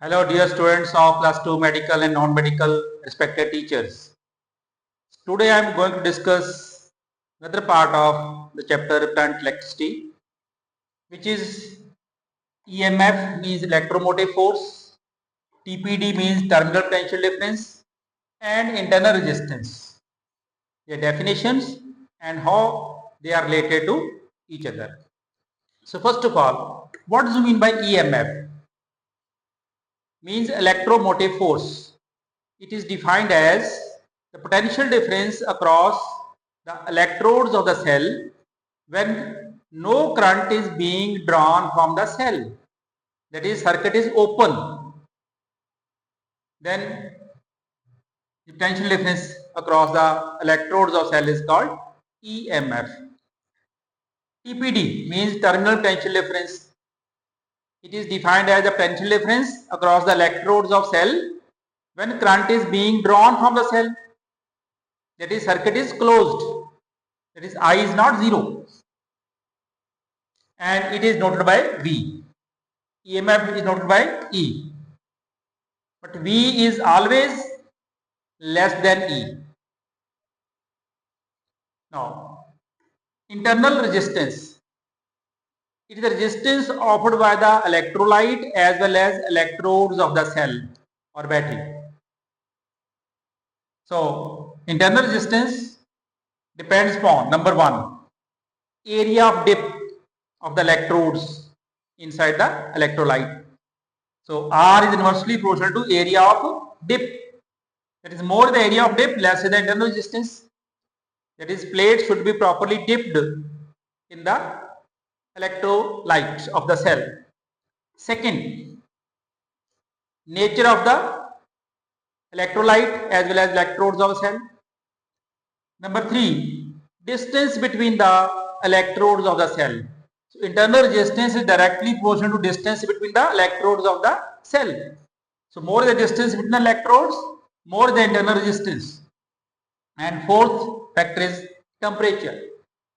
Hello dear students of class 2 medical and non-medical respected teachers. Today I am going to discuss another part of the chapter current electricity, which is EMF means electromotive force, TPD means terminal potential difference, and internal resistance. Their definitions and how they are related to each other. So first of all, what do you mean by EMF? Means electromotive force. It is defined as the potential difference across the electrodes of the cell when no current is being drawn from the cell. That is, circuit is open. Then the potential difference across the electrodes of cell is called EMF. TPD means terminal potential difference. It is defined as the potential difference across the electrodes of cell when current is being drawn from the cell. That is, circuit is closed. That is, I is not 0 and it is noted by V. EMF is noted by E, but V is always less than E. Now, internal resistance. It is the resistance offered by the electrolyte as well as electrodes of the cell or battery. So, internal resistance depends upon number 1, area of dip of the electrodes inside the electrolyte. So R is inversely proportional to area of dip. That is, more the area of dip, less is the internal resistance. That is, plate should be properly dipped in the electrolyte of the cell. Second, nature of the electrolyte as well as electrodes of a cell. Number 3, distance between the electrodes of the cell. So internal resistance is directly proportional to distance between the electrodes of the cell. So more the distance between the electrodes, more the internal resistance. And fourth factor is temperature.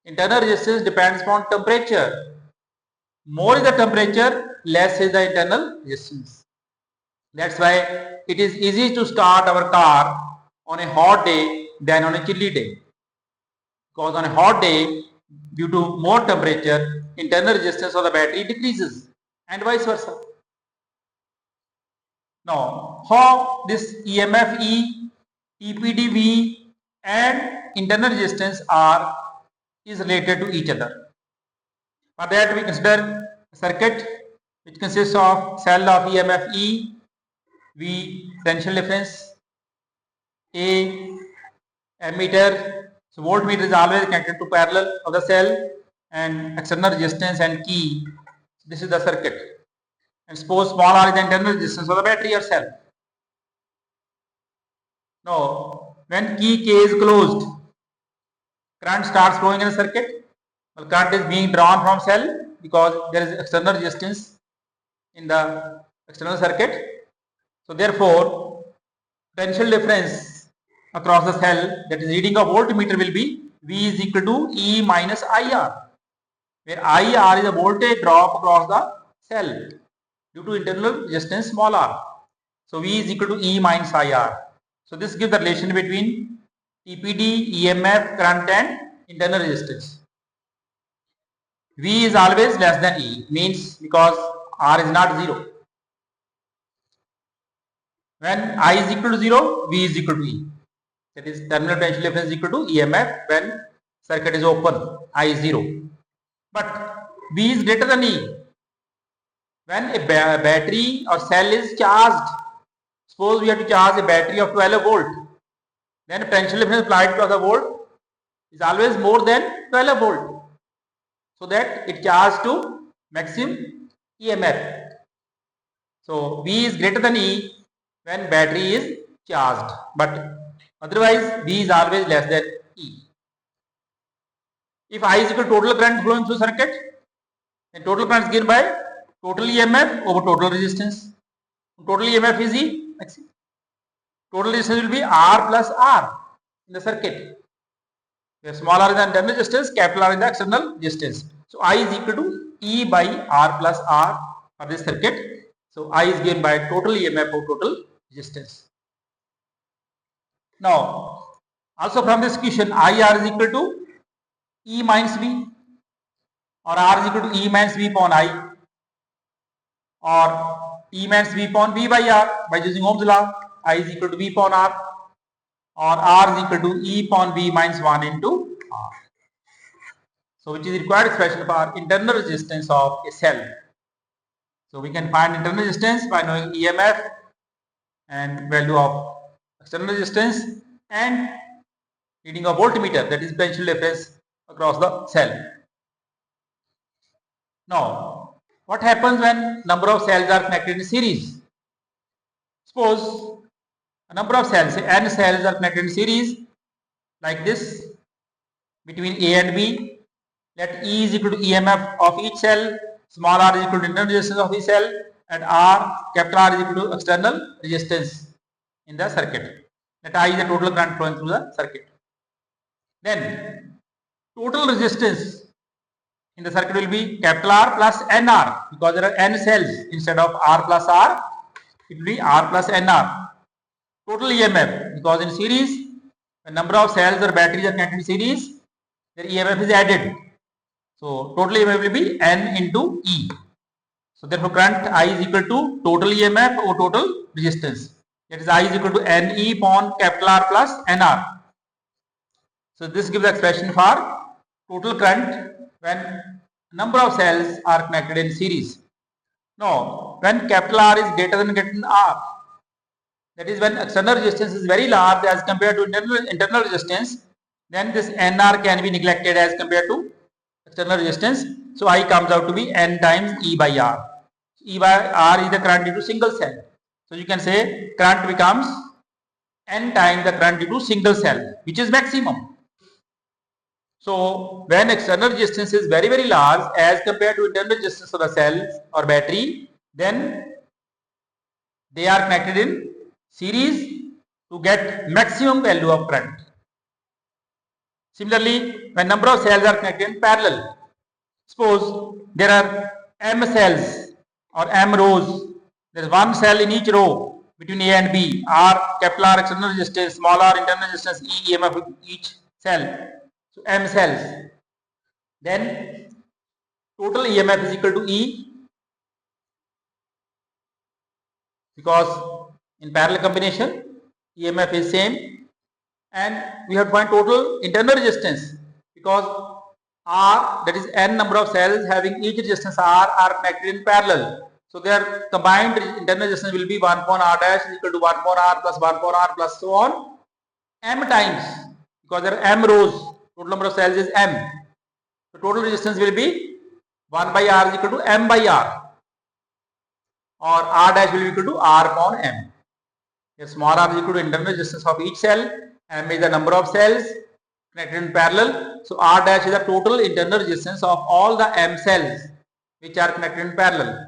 Internal resistance depends upon temperature. More is the temperature, less is the internal resistance. That's why it is easy to start our car on a hot day than on a chilly day. Because on a hot day, due to more temperature, internal resistance of the battery decreases and vice versa. Now, how this EMF E, TPDV and internal resistance R is related to each other. For that, we consider a circuit which consists of cell of EMF E, V potential difference, A ammeter. So voltmeter is always connected to parallel of the cell, and external resistance and key. This is the circuit. And suppose small r is the internal resistance of the battery or cell. Now, when key K is closed, current starts flowing in the circuit. Well, current is being drawn from cell because there is external resistance in the external circuit. So therefore, potential difference across the cell, that is reading of voltmeter, will be V is equal to E minus IR, where IR is a voltage drop across the cell due to internal resistance small r. So V is equal to E minus IR. So this gives the relation between TPD, EMF, current and internal resistance. V is always less than E, means because R is not 0. When I is equal to 0, V is equal to E. That is, terminal potential difference is equal to EMF when circuit is open, I is 0. But V is greater than E when a battery or cell is charged. Suppose we have to charge a battery of 12 volt, then potential difference applied to the volt is always more than 12 volt, so that it charges to maximum EMF. So V is greater than E when battery is charged, but otherwise V is always less than E. If I is equal to total current flowing through circuit, then total current is given by total EMF over total resistance. Total EMF is E. Total resistance will be R plus R in the circuit. Where small r is the internal resistance, capital R is the external resistance. So I is equal to E by R plus R for this circuit. So I is given by total EMF or total resistance. Now, also from this question, IR is equal to E minus V, or R is equal to E minus V upon I, or E minus V upon V by R by using Ohm's law. I is equal to V upon R, or R is equal to E upon V minus 1 into R. So which is the required expression for internal resistance of a cell. So we can find internal resistance by knowing EMF and value of external resistance and reading of voltmeter, that is potential difference across the cell. Now, what happens when number of cells are connected in series? Suppose a number of cells, say n cells are connected in series like this between A and B. Let E is equal to EMF of each cell, small r is equal to internal resistance of each cell, and capital R is equal to external resistance in the circuit. Let I is the total current flowing through the circuit. Then total resistance in the circuit will be capital R plus NR, because there are n cells. Instead of R plus R, it will be R plus NR. Total EMF, because in series, the number of cells or batteries are connected in series, their EMF is added. So total EMF will be N into E. So therefore current I is equal to total EMF or total resistance. That is I is equal to NE upon capital R plus NR. So this gives the expression for total current when number of cells are connected in series. Now, when capital R is greater than R, that is when external resistance is very large as compared to internal resistance, then this NR can be neglected as compared to external resistance. So I comes out to be N times E by R. E by R is the current due to single cell. So you can say current becomes N times the current due to single cell, which is maximum. So when external resistance is very very large as compared to internal resistance of the cell or battery, then they are connected in series to get maximum value of current. Similarly, when number of cells are connected in parallel, suppose there are m cells or m rows, there is one cell in each row between A and B, R capital R external resistance, small r internal resistance, E EMF of each cell. So m cells. Then total EMF is equal to E, because in parallel combination EMF is same, and we have to find total internal resistance, because R, that is n number of cells having each resistance R are connected in parallel. So their combined internal resistance will be 1 upon R dash is equal to 1 upon R plus 1 upon R plus so on m times, because there are m rows, total number of cells is m. So total resistance will be 1 by R is equal to m by R, or R dash will be equal to R upon m. Here small r is equal to internal resistance of each cell, m is the number of cells connected in parallel. So R dash is the total internal resistance of all the m cells which are connected in parallel.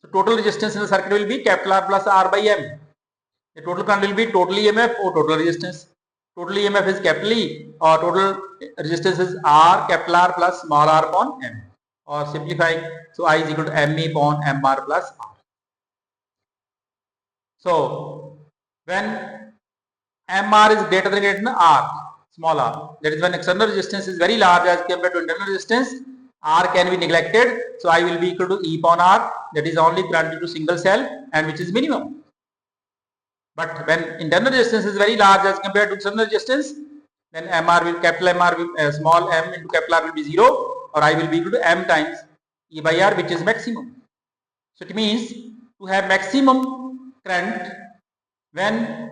So total resistance in the circuit will be capital R plus R by m. The total current will be total EMF or total resistance. Total EMF is capital E, or total resistance is R capital R plus small r upon m, or simplifying, so I is equal to me upon mr plus r. So when mr is greater than R, small r, that is when external resistance is very large as compared to internal resistance, R can be neglected. So I will be equal to E upon R, that is only current due to single cell and which is minimum. But when internal resistance is very large as compared to external resistance, then MR will, capital MR will, small m into capital R will be 0, or I will be equal to m times E by R, which is maximum. So it means to have maximum current when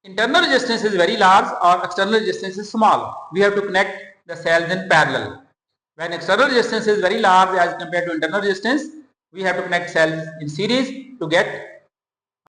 internal resistance is very large or external resistance is small, we have to connect the cells in parallel. When external resistance is very large as compared to internal resistance, we have to connect cells in series to get